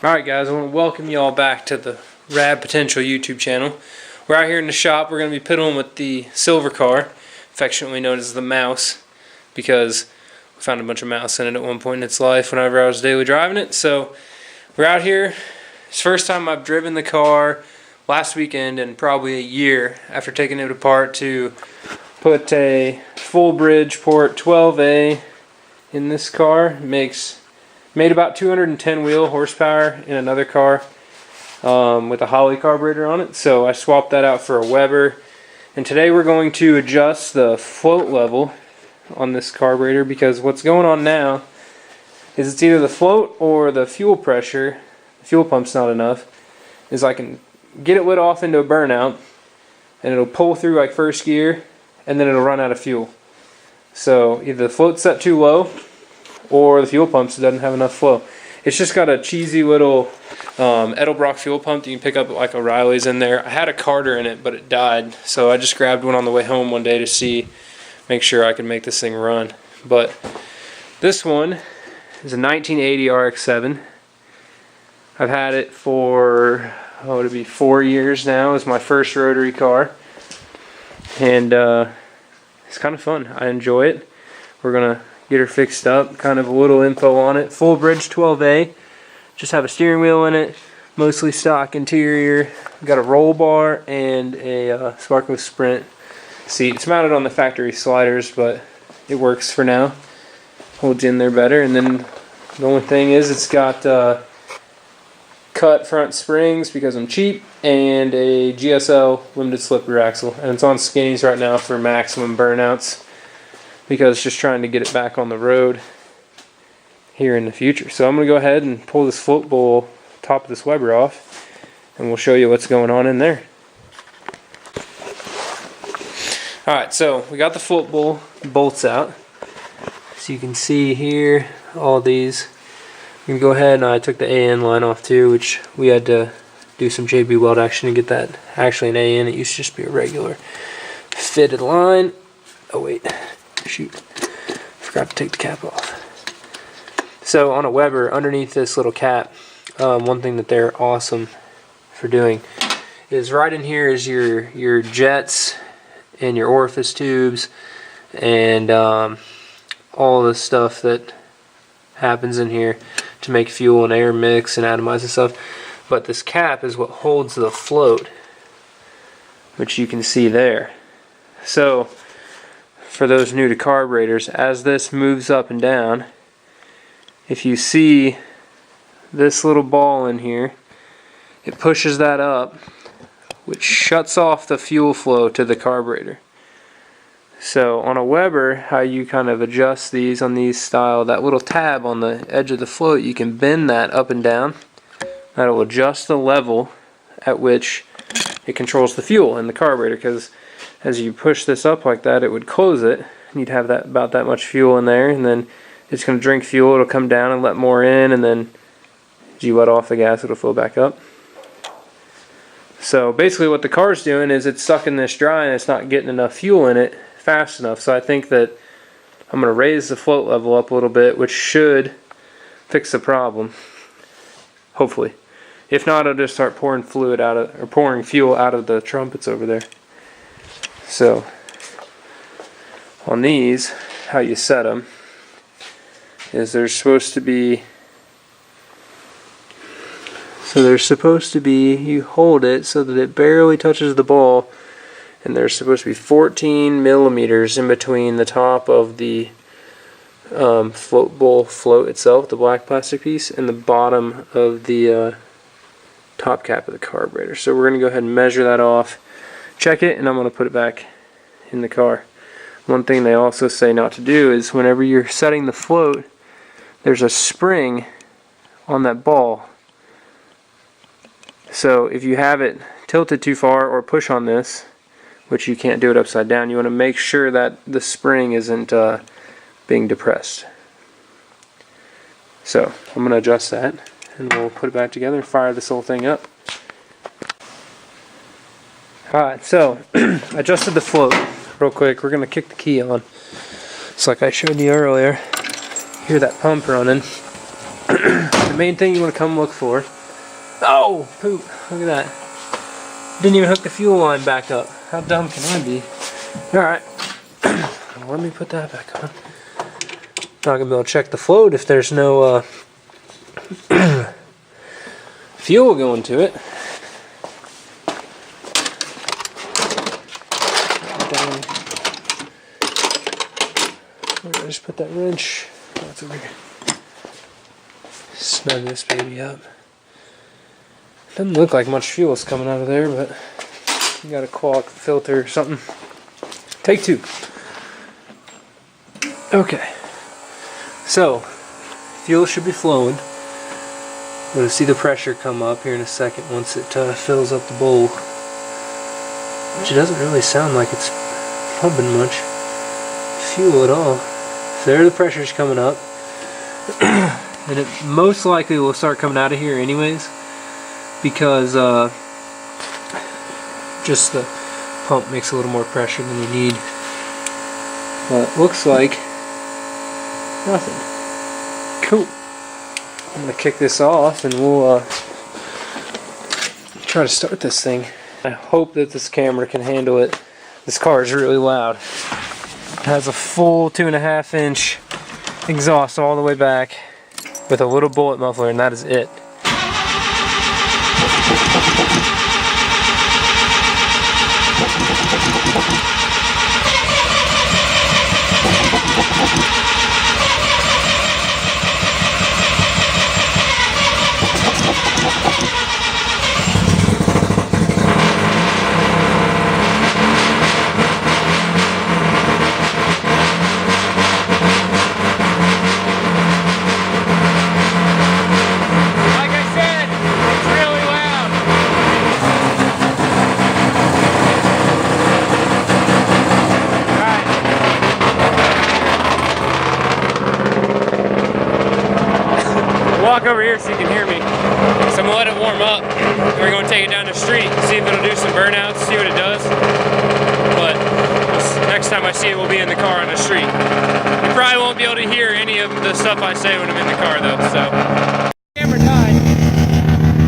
Alright guys, I want to welcome you all back to the RAD Potential YouTube channel. We're out here in the shop. We're going to be piddling with the silver car, affectionately known as the Mouse, because we found a bunch of mouse in it at one point in its life whenever I was daily driving it. So we're out here. It's the first time I've driven the car last weekend in probably a year after taking it apart to put a full Bridgeport 12A in this car. Made about 210 wheel horsepower in another car with a Holley carburetor on it. So I swapped that out for a Weber. And today we're going to adjust the float level on this carburetor, because what's going on now is it's either the float or the fuel pressure. The fuel pump's not enough. Is I can get it lit off into a burnout and it'll pull through like first gear and then it'll run out of fuel. So either the float's set too low or the fuel pump doesn't have enough flow. It's just got a cheesy little Edelbrock fuel pump that you can pick up at like O'Reilly's in there. I had a Carter in it, but it died, so I just grabbed one on the way home one day to make sure I could make this thing run. But this one is a 1980 RX-7. I've had it for, it'll be 4 years now. It's my first rotary car, and it's kind of fun. I enjoy it. We're gonna get her fixed up, kind of a little info on it. Full Bridge 12A, just have a steering wheel in it, mostly stock interior. Got a roll bar and a Sparko Sprint seat. It's mounted on the factory sliders, but it works for now. Holds in there better. And then the only thing is it's got cut front springs because I'm cheap, and a GSL limited slip rear axle. And it's on skinnies right now for maximum burnouts, because just trying to get it back on the road here in the future. So I'm going to go ahead and pull this float bowl top of this Weber off, and we'll show you what's going on in there. Alright, so we got the float bowl bolts out. So you can see here all these. I'm going to go ahead, and I took the AN line off too, which we had to do some JB weld action to get that actually an AN. It used to just be a regular fitted line. Oh wait. Shoot, forgot to take the cap off. So on a Weber, underneath this little cap, one thing that they're awesome for doing is right in here is your jets and your orifice tubes and all the stuff that happens in here to make fuel and air mix and atomize and stuff. But this cap is what holds the float, which you can see there. So for those new to carburetors, as this moves up and down, if you see this little ball in here, it pushes that up, which shuts off the fuel flow to the carburetor. So on a Weber, how you kind of adjust these on these style, that little tab on the edge of the float, you can bend that up and down. That'll adjust the level at which it controls the fuel in the carburetor, because as you push this up like that, it would close it, and you'd have that about that much fuel in there, and then it's going to drink fuel. It'll come down and let more in, and then as you let off the gas, it'll fill back up. So basically what the car's doing is it's sucking this dry and it's not getting enough fuel in it fast enough. So I think that I'm going to raise the float level up a little bit, which should fix the problem, hopefully. If not, I'll just start pouring fuel out of the trumpets over there. So on these, how you set them is they're supposed to be, you hold it so that it barely touches the ball, and there's supposed to be 14 millimeters in between the top of the float bowl float itself, the black plastic piece, and the bottom of the top cap of the carburetor. So we're going to go ahead and measure that off, check it, and I'm going to put it back in the car. One thing they also say not to do is whenever you're setting the float, there's a spring on that ball. So if you have it tilted too far or push on this, which you can't do it upside down, you want to make sure that the spring isn't being depressed. So I'm going to adjust that, and we'll put it back together and fire this whole thing up. Alright, so adjusted the float real quick. We're going to kick the key on. It's like I showed you earlier. Hear that pump running. The main thing you want to come look for Oh, poop. Look at that. Didn't even hook the fuel line back up. How dumb can I be? Alright. Let me put that back on. Not gonna be able to check the float if there's no fuel going to it. I just put that wrench. That's over here. Snug this baby up. Doesn't look like much fuel is coming out of there, but you got a clogged filter or something. Take two. Okay. So, fuel should be flowing. We're going to see the pressure come up here in a second once it fills up the bowl. Which it doesn't really sound like it's pumping much fuel at all. So there the pressure's coming up. And it most likely will start coming out of here anyways, because just the pump makes a little more pressure than you need. But it looks like nothing. Cool. I'm going to kick this off and we'll try to start this thing. I hope that this camera can handle it. This car is really loud. It has a full 2.5 inch exhaust all the way back with a little bullet muffler, and that is it. Walk over here so you can hear me. So I'm gonna let it warm up. We're gonna take it down the street, see if it'll do some burnouts, see what it does. But next time I see it, we'll be in the car on the street. You probably won't be able to hear any of the stuff I say when I'm in the car though, so. Camera died.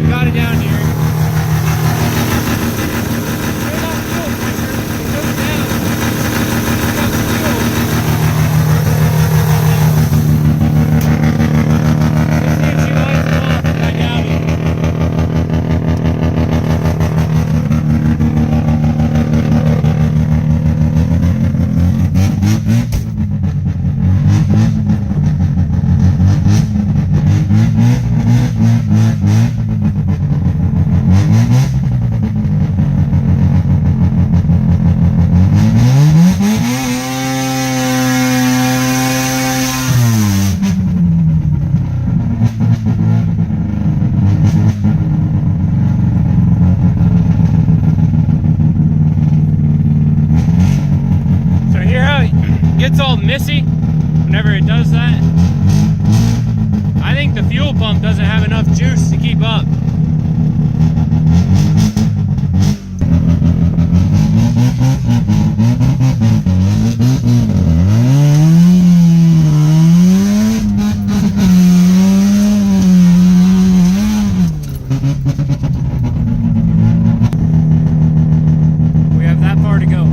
We got it down here. Gets all messy whenever it does that. I think the fuel pump doesn't have enough juice to keep up. We have that far to go.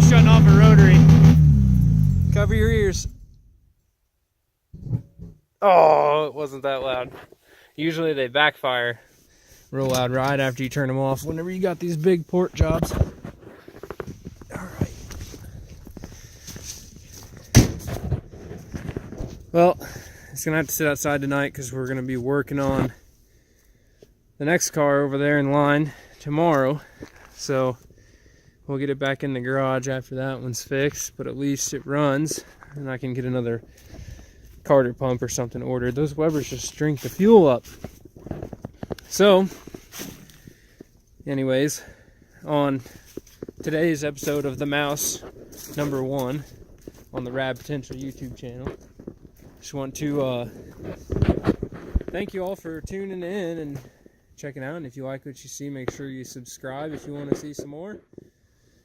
Shutting off a rotary. Cover your ears. Oh, it wasn't that loud. Usually they backfire real loud right after you turn them off whenever you got these big port jobs. Alright. Well, gonna have to sit outside tonight because we're gonna be working on the next car over there in line tomorrow. So we'll get it back in the garage after that one's fixed, but at least it runs and I can get another Carter pump or something ordered. Those Webers just drink the fuel up. So anyways, on today's episode of The Mouse #1 on the RAD Potential YouTube channel, just want to thank you all for tuning in and checking out. And if you like what you see, make sure you subscribe if you want to see some more.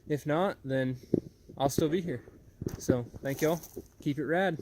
If not, then I'll still be here. So thank y'all. Keep it rad.